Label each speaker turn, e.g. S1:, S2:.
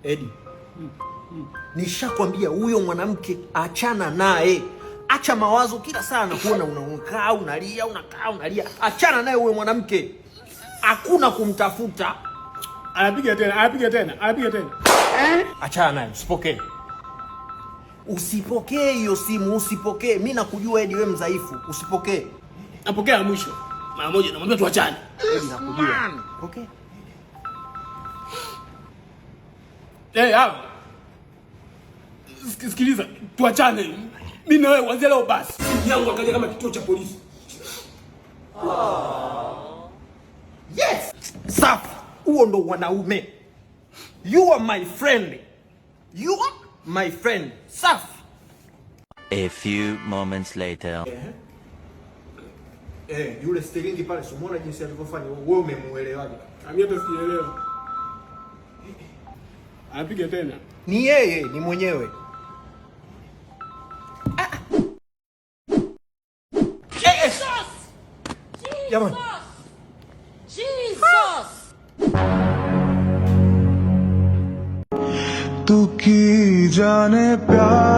S1: Edi, nishakwambia huyo mwanamke achana naye. Acha mawazo kila saa na kuona unakaa unalia, unakaa unalia. Achana naye huyo mwanamke. Hakuna kumtafuta.
S2: Anapiga tena.
S1: Achana naye, usipokee. Usipokee hiyo simu, usipokee. Mimi nakujua Edi, wewe mdhaifu. Usipokee.
S2: Napokea mwisho. Mara moja namwambia tuachane.
S1: Edi, nakujua. Okay.
S2: Hapo. Sikiliza, tuachane. Mimi na wewe kuanzia leo basi. Yangu akaja kama kituo cha polisi.
S1: Yes! Safi. Huo ndo wanaume. You are my friend. You are my friend. Safi.
S3: A few moments later.
S1: Yule Sterling pale, umeona jinsi alivyofanya? Wewe umemuelewaje?
S2: Mimi hata sielewa. Anapiga tena.
S1: Ni yeye, ni mwenyewe. Jamani.
S4: Jesus!
S5: तू की जाने प्यार